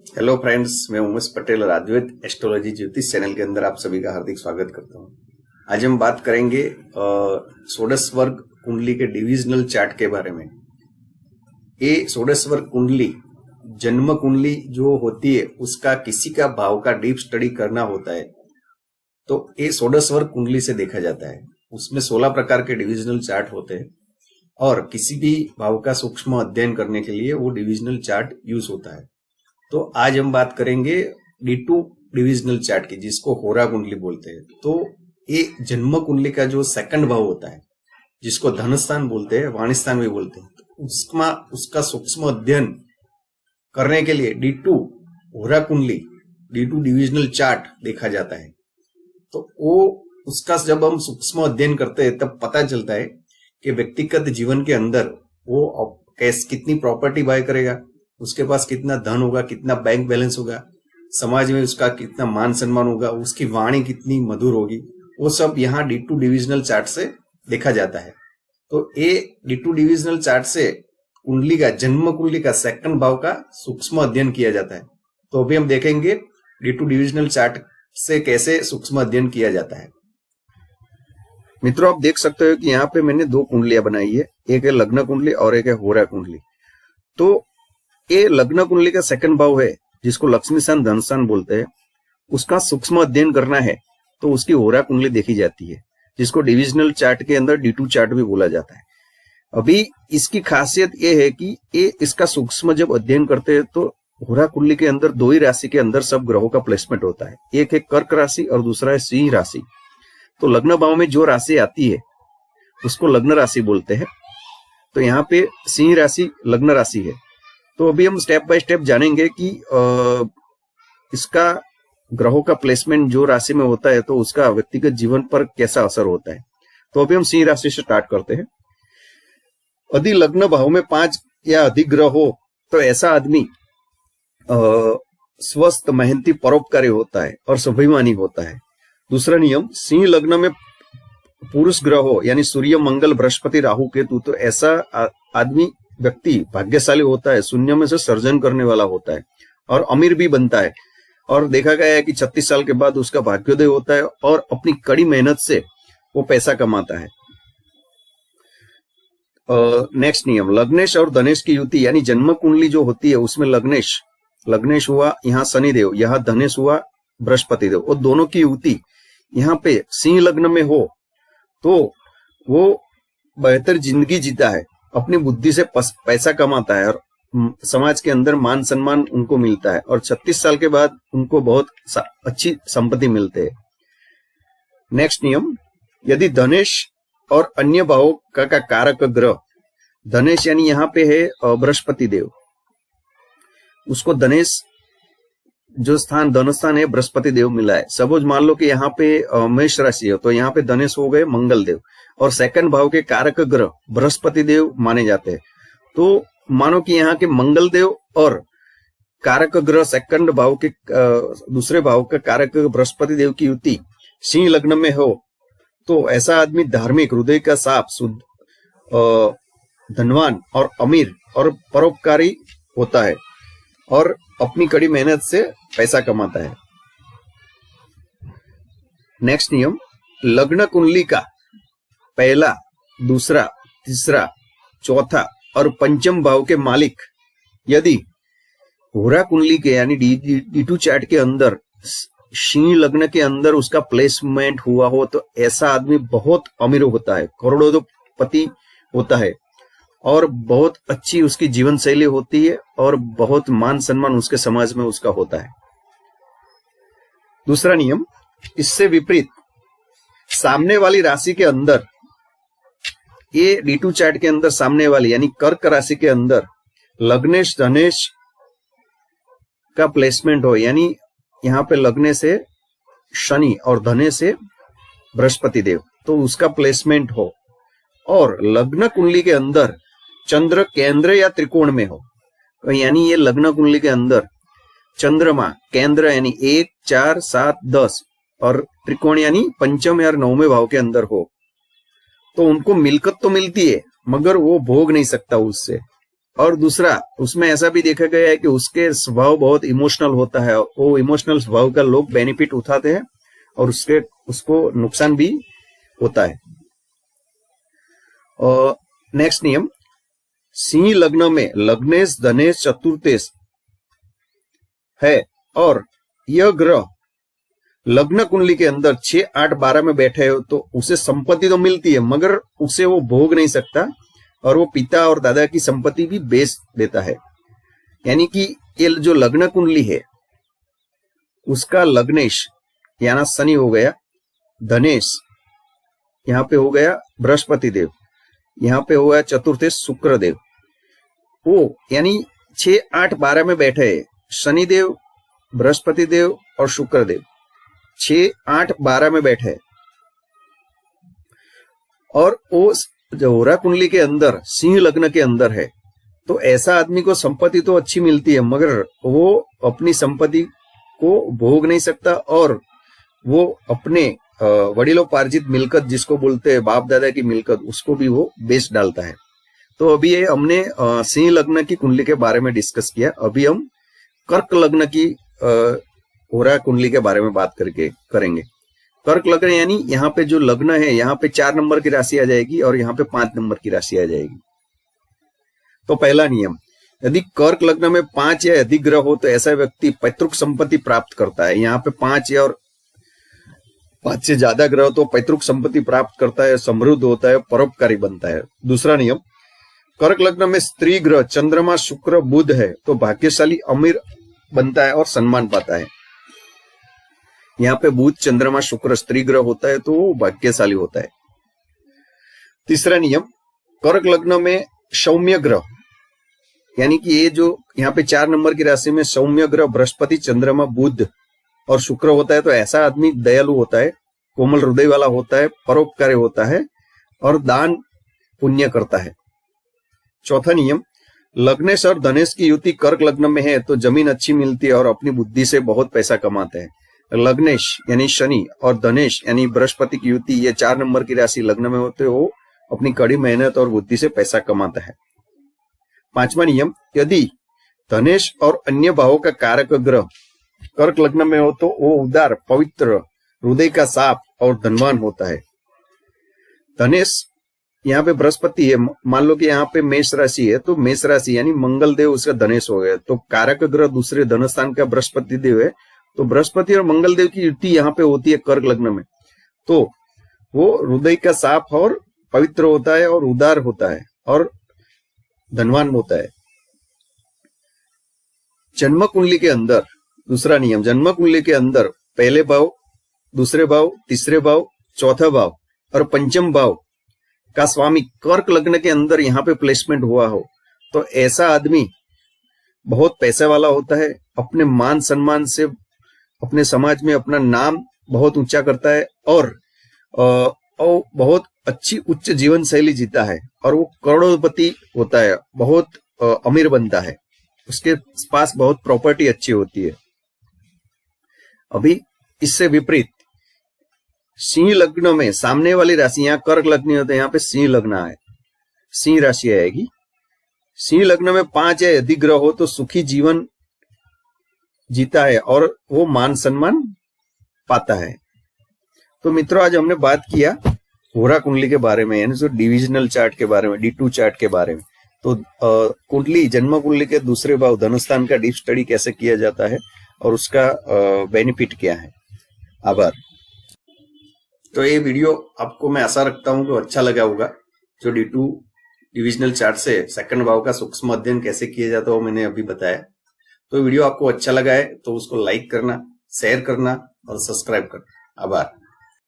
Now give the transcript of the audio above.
Hello friends, मैं उमेश पटेल और अद्वैत astrology ज्योतिष चैनल के अंदर आप सभी का हार्दिक स्वागत करता हूं। आज हम बात करेंगे षोडश वर्ग कुंडली के डिविजनल चार्ट के बारे में। ये षोडश वर्ग कुंडली जन्म कुंडली जो होती है उसका किसी का भाव का डीप स्टडी करना होता है तो ये षोडश वर्ग कुंडली से देखा जाता है। उसमें 16 प्रकार के डिविजनल चार्ट होते हैं और किसी भी भाव का सूक्ष्म अध्ययन करने के लिए वो डिविजनल चार्ट यूज होता है। तो आज हम बात करेंगे D2 डिविजनल चार्ट की, जिसको होरा कुंडली बोलते हैं। तो ये जन्म कुंडली का जो सेकंड भाव होता है, जिसको धन स्थान बोलते हैं, वाणी स्थान भी बोलते हैं, तो उसका सूक्ष्म अध्ययन करने के लिए D2 होरा कुंडली, D2 डिविजनल चार्ट देखा जाता है। तो वो उसका जब हम सूक्ष्म अध्ययन करते हैं तब पता चलता है कि व्यक्तिगत जीवन के अंदर वो कितनी प्रॉपर्टी बाय करेगा, उसके पास कितना धन होगा, कितना बैंक बैलेंस होगा, समाज में उसका कितना मान सम्मान होगा, उसकी वाणी कितनी मधुर होगी, वो सब यहाँ D2 डिविजनल चार्ट से देखा जाता है। तो ये D2 डिविजनल चार्ट से कुंडली का, जन्म कुंडली का सेकंड भाव का सूक्ष्म अध्ययन किया जाता है। तो अभी हम देखेंगे D2 डिविजनल चार्ट से कैसे सूक्ष्म अध्ययन किया जाता है। मित्रों, आप देख सकते हो कि यहाँ पे मैंने दो कुंडलियां बनाई है, एक है लग्न कुंडली और एक है होरा कुंडली। तो ये लग्न कुंडली का सेकंड भाव है, जिसको लक्ष्मी स्थान धन स्थान बोलते हैं। उसका सूक्ष्म अध्ययन करना है तो उसकी होरा कुंडली देखी जाती है, जिसको डिविजनल चार्ट के अंदर D2 चार्ट भी बोला जाता है। अभी इसकी खासियत ये है कि ये इसका सूक्ष्म जब अध्ययन करते हैं तो होरा कुंडली के अंदर दो ही राशि के अंदर सब ग्रहों का प्लेसमेंट होता है। एक है कर्क राशि और दूसरा है सिंह राशि। तो लग्न भाव में जो राशि आती है उसको लग्न राशि बोलते हैं। तो यहाँ पे सिंह राशि लग्न राशि है। तो अभी हम स्टेप बाय स्टेप जानेंगे कि इसका ग्रहों का प्लेसमेंट जो राशि में होता है तो उसका व्यक्तिगत जीवन पर कैसा असर होता है। तो अभी हम सिंह राशि से स्टार्ट करते हैं। यदि लग्न भाव में 5 या अधिक ग्रह हो तो ऐसा आदमी स्वस्थ, मेहनती, परोपकारी होता है और स्वाभिमानी होता है। दूसरा नियम, सिंह लग्न में पुरुष ग्रह हो, यानी सूर्य, मंगल, बृहस्पति, राहु, केतु, तो ऐसा आदमी व्यक्ति भाग्यशाली होता है, शून्य में से सर्जन करने वाला होता है और अमीर भी बनता है। और देखा गया है कि 36 साल के बाद उसका भाग्योदय होता है और अपनी कड़ी मेहनत से वो पैसा कमाता है। नेक्स्ट नियम, लग्नेश और धनेश की युति, यानी जन्म कुंडली जो होती है उसमें लग्नेश हुआ यहाँ शनिदेव, यहाँ धनेश हुआ बृहस्पति देव, और दोनों की युति यहाँ पे सिंह लग्न में हो तो वो बेहतर जिंदगी जीता है, अपनी बुद्धि से पैसा कमाता है और समाज के अंदर मान सम्मान उनको मिलता है, और 36 साल के बाद उनको बहुत अच्छी संपत्ति मिलते है। नेक्स्ट नियम, यदि धनेश और अन्य भावों का कारक ग्रह, धनेश यानी यहाँ पे है बृहस्पति देव, उसको धनेश जो स्थान धन स्थान है बृहस्पति देव मिला है। सपोज मान लो कि यहाँ पे मेष राशि है तो यहाँ पे धनेश हो गए मंगल देव, और सेकंड भाव के कारक ग्रह बृहस्पति देव माने जाते हैं। तो मानो कि यहाँ के मंगल देव और कारक ग्रह सेकंड भाव के दूसरे भाव का कारक बृहस्पति देव की युति सिंह लग्न में हो तो ऐसा आदमी धार्मिक, हृदय का साफ, शुद्ध, धनवान और अमीर और परोपकारी होता है और अपनी कड़ी मेहनत से पैसा कमाता है। नेक्स्ट नियम, लग्न कुंडली का पहला, दूसरा, तीसरा, चौथा और पंचम भाव के मालिक यदि होरा कुंडली के यानी D2 चार्ट के अंदर सिंह लग्न के अंदर उसका प्लेसमेंट हुआ हो तो ऐसा आदमी बहुत अमीर होता है, करोड़पति होता है और बहुत अच्छी उसकी जीवन शैली होती है और बहुत मान सम्मान उसके समाज में उसका होता है। दूसरा नियम, इससे विपरीत सामने वाली राशि के अंदर, ये D2 चार्ट के अंदर सामने वाली यानी कर्क राशि के अंदर लग्नेश धनेश का प्लेसमेंट हो, यानी यहाँ पे लग्ने से शनि और धने से बृहस्पति देव, तो उसका प्लेसमेंट हो, और लग्न कुंडली के अंदर चंद्र केंद्र या त्रिकोण में हो, तो यानी ये लग्न कुंडली के अंदर चंद्रमा केंद्र यानी 1, 4, 7, 10 और त्रिकोण यानी पंचम या 9वें भाव के अंदर हो तो उनको मिलकत तो मिलती है मगर वो भोग नहीं सकता उससे, और दूसरा उसमें ऐसा भी देखा गया है कि उसके स्वभाव बहुत इमोशनल होता है, वो इमोशनल स्वभाव का लोग बेनिफिट उठाते हैं और उसको नुकसान भी होता है। और नेक्स्ट नियम, सिंह लग्न में लग्नेश धनेश चतुर्थेश है और यह ग्रह लग्न कुंडली के अंदर 6, 8, 12 में बैठे हो तो उसे संपत्ति तो मिलती है मगर उसे वो भोग नहीं सकता और वो पिता और दादा की संपत्ति भी बेच देता है। यानी कि ये जो लग्न कुंडली है उसका लग्नेश यानी शनि हो गया, धनेश यहाँ पे हो गया बृहस्पति देव, यहाँ पे हो गया चतुर्थेश शुक्र देव, वो यानी 6, 8, 12 में बैठे है शनि देव, बृहस्पति देव और शुक्र देव 6, 8, 12 में बैठे और वो जो होरा कुंडली के अंदर सिंह लग्न के अंदर है तो ऐसा आदमी को संपत्ति तो अच्छी मिलती है मगर वो अपनी संपत्ति को भोग नहीं सकता और वो अपने वडिलोपार्जित मिलकत जिसको बोलते हैं बाप दादा की मिलकत उसको भी वो बेच डालता है। तो अभी ये हमने सिंह लग्न की कुंडली के बारे में डिस्कस किया। अभी हम कर्क लग्न की होरा कुंडली के बारे में बात करेंगे। कर्क लग्न यानी यहाँ पे जो लग्न है यहाँ पे 4 नंबर की राशि आ जाएगी और यहाँ पे 5 नंबर की राशि आ जाएगी। तो पहला नियम, यदि कर्क लग्न में 5 या अधिक ग्रह हो तो ऐसा व्यक्ति पैतृक संपत्ति प्राप्त करता है। यहाँ पे 5 या और 5 से ज्यादा ग्रह तो पैतृक संपत्ति प्राप्त करता है, समृद्ध होता है, परोपकारी बनता है। दूसरा नियम, कर्क लग्न में स्त्री ग्रह चंद्रमा शुक्र बुध है तो भाग्यशाली अमीर बनता है और सम्मान पाता है। यहाँ पे बुध चंद्रमा शुक्र स्त्री ग्रह होता है तो वो भाग्यशाली होता है। तीसरा नियम, कर्क लग्न में सौम्य ग्रह यानी कि ये जो यहाँ पे 4 नंबर की राशि में सौम्य ग्रह बृहस्पति चंद्रमा बुध और शुक्र होता है तो ऐसा आदमी दयालु होता है, कोमल हृदय वाला होता है, परोपकारी होता है और दान पुण्य करता है। चौथा नियम, लग्नेश और धनेश की युति कर्क लग्न में है तो जमीन अच्छी मिलती है और अपनी बुद्धि से बहुत पैसा कमाते हैं। लग्नेश यानी शनि और धनेश यानी बृहस्पति की युति ये 4 नंबर की राशि लग्न में होते हो अपनी कड़ी मेहनत और बुद्धि से पैसा कमाता है। पांचवा नियम, यदि धनेश और अन्य भावों का कारक ग्रह कर्क लग्न में हो तो वो उदार पवित्र हृदय का साफ और धनवान होता है। धनेश यहाँ पे बृहस्पति है, मान लो कि यहाँ पे मेष राशि है तो मेष राशि यानी मंगल देव उसका धनेश हो गया तो कारक ग्रह दूसरे धनस्थान का बृहस्पति देव है तो बृहस्पति और मंगल देव की युति यहाँ पे होती है कर्क लग्न में तो वो हृदय का साफ और पवित्र होता है और उदार होता है और धनवान होता है। जन्म कुंडली के अंदर दूसरा नियम, जन्म कुंडली के अंदर पहले भाव, दूसरे भाव, तीसरे भाव, चौथा भाव और पंचम भाव का स्वामी कर्क लग्न के अंदर यहाँ पे प्लेसमेंट हुआ हो तो ऐसा आदमी बहुत पैसे वाला होता है, अपने मान सम्मान से अपने समाज में अपना नाम बहुत ऊंचा करता है और बहुत अच्छी उच्च जीवन शैली जीता है और वो करोड़पति होता है, बहुत अमीर बनता है, उसके पास बहुत प्रॉपर्टी अच्छी होती है। अभी इससे विपरीत सिंह लग्न में सामने वाली राशि यहाँ कर्क लग्न होता है, यहाँ पे सिंह लग्न है, सिंह राशि आएगी। सिंह लग्न में 5 या अधिक ग्रह हो तो सुखी जीवन जीता है और वो मान सम्मान पाता है। तो मित्रों आज हमने बात किया होरा कुंडली के बारे में यानी जो डिविजनल चार्ट के बारे में, D2 चार्ट के बारे में। तो कुंडली जन्म कुंडली के दूसरे भाव धनस्थान का डीप स्टडी कैसे किया जाता है और उसका बेनिफिट क्या है। आभार। तो ये वीडियो आपको मैं आशा रखता हूं कि अच्छा लगा होगा। जो D2 डिविजनल चार्ट से सेकंड भाव का सूक्ष्म अध्ययन कैसे किया जाता है वो मैंने अभी बताया। तो वीडियो आपको अच्छा लगा है तो उसको लाइक करना, शेयर करना और सब्सक्राइब करना। आभार।